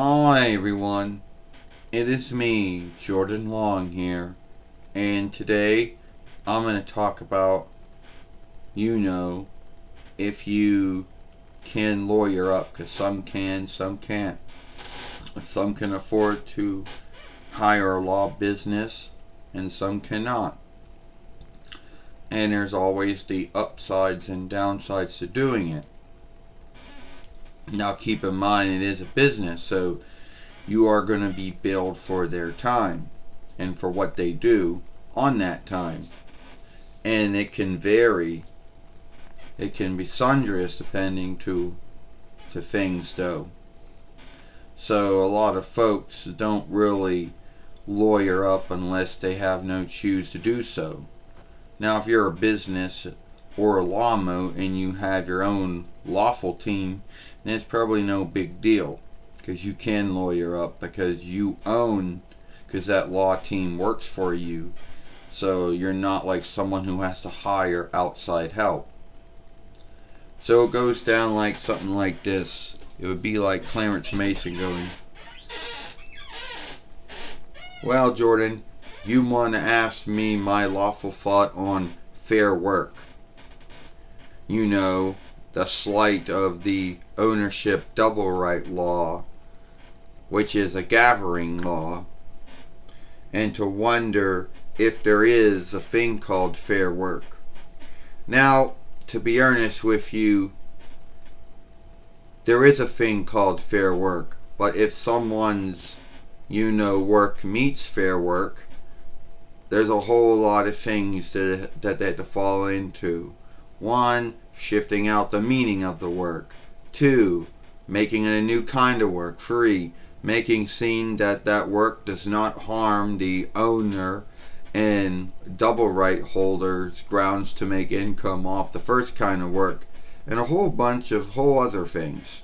Hi everyone, it is me, Jordan Long here, and today I'm going to talk about, if you can lawyer up, because some can, some can't. Some can afford to hire a law business, and some cannot. And there's always the upsides and downsides to doing it. Now keep in mind it is a business, so you are going to be billed for their time and for what they do on that time. And it can vary. It can be sundrous depending to things though. So a lot of folks don't really lawyer up unless they have no choose to do so. Now if you're a business or a law moat and you have your own lawful team, then it's probably no big deal, because you can lawyer up because you own, because that law team works for you, so you're not like someone who has to hire outside help. So it goes down like something like this. It would be like Clarence Mason going, well, Jordan, you want to ask me my lawful thought on fair work. You know, the slight of the ownership double right law, which is a gathering law, and to wonder if there is a thing called fair work. Now, to be earnest with you, there is a thing called fair work, but if someone's, work meets fair work, there's a whole lot of things that they have to fall into. 1, shifting out the meaning of the work. 2, making it a new kind of work. 3, making seen that work does not harm the owner and double right holders grounds to make income off the first kind of work, and a whole bunch of whole other things.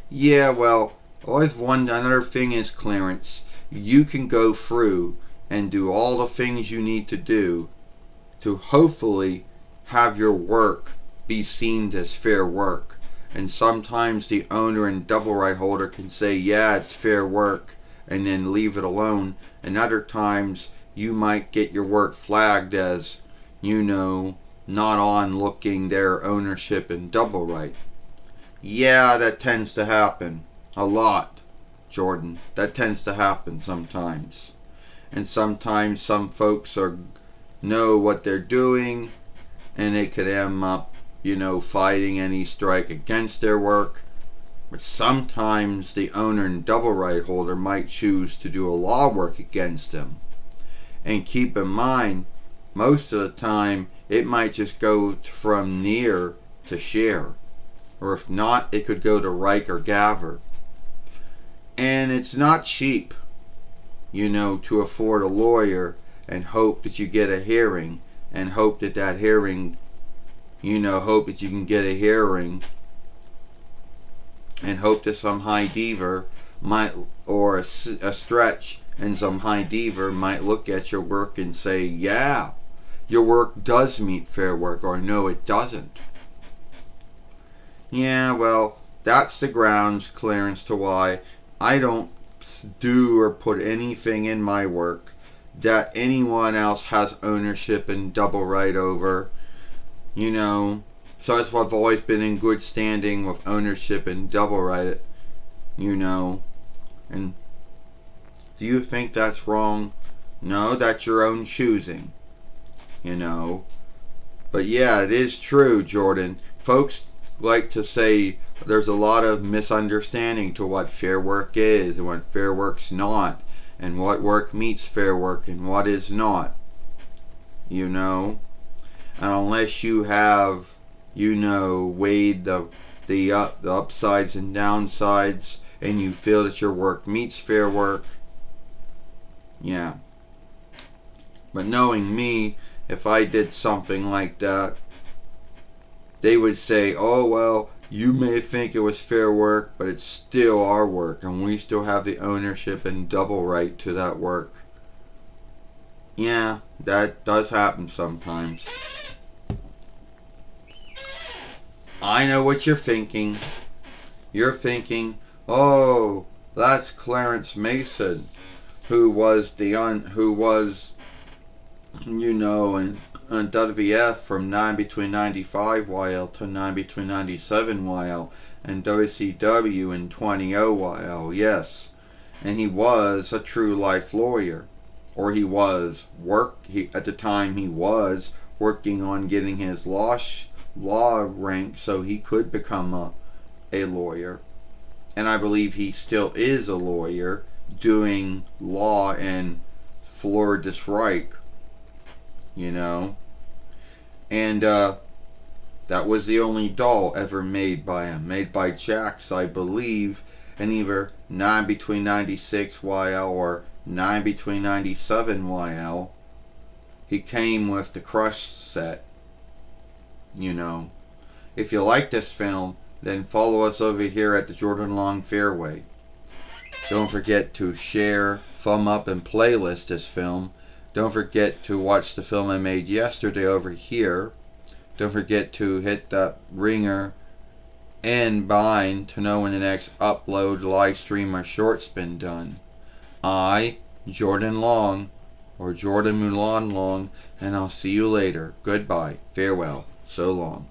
Yeah, well, always another thing is, Clarence, you can go through and do all the things you need to do to hopefully have your work be seen as fair work. And sometimes the owner and double right holder can say, yeah, it's fair work, and then leave it alone. And other times you might get your work flagged as, not on looking their ownership and double right. Yeah, that tends to happen. A lot, Jordan. That tends to happen sometimes. And sometimes some folks know what they're doing, and they could end up, fighting any strike against their work. But sometimes the owner and double right holder might choose to do a law work against them. And keep in mind, most of the time, it might just go from near to share. Or if not, it could go to Reich or Gaver. And it's not cheap, to afford a lawyer and hope that you get a hearing, and hope that hearing, hope that you can get a hearing, and hope that some high diva might, or a stretch, and some high diva might look at your work and say, yeah, your work does meet fair work, or no, it doesn't. Yeah, well, that's the grounds, Clarence, to why I don't do or put anything in my work that anyone else has ownership and double right over. So that's why I've always been in good standing with ownership and double right, And do you think that's wrong? No, that's your own choosing, But yeah, it is true, Jordan. Folks like to say there's a lot of misunderstanding to what fair work is and what fair work's not, and what work meets fair work and what is not. And unless you have, weighed the upsides and downsides, and you feel that your work meets fair work, yeah. But knowing me, if I did something like that, they would say, oh, well, you may think it was fair work, but it's still our work, and we still have the ownership and double right to that work. Yeah, that does happen sometimes. I know what you're thinking. You're thinking, oh, That's Clarence Mason, who was in WWF from 9 between 95 YL to 9 between 97 YL, and WCW in 20 YL. Yes, and he was a true life lawyer, or he was at the time he was working on getting his law rank so he could become a lawyer. And I believe he still is a lawyer doing law in Florida Reich, you know. And that was the only doll ever made by him, made by Jax, I believe, in either 9 between 96 YL or 9 between 97 YL. He came with the Crush set, you know. If you like this film, then follow us over here at the Jordan Long Fairway. Don't forget to share, thumb up, and playlist this film. Don't forget to watch the film I made yesterday over here. Don't forget to hit that ringer and bind to know when the next upload, live stream, or short's been done. I, Jordan Long, or Jordan Mulan Long, and I'll see you later. Goodbye. Farewell. So long.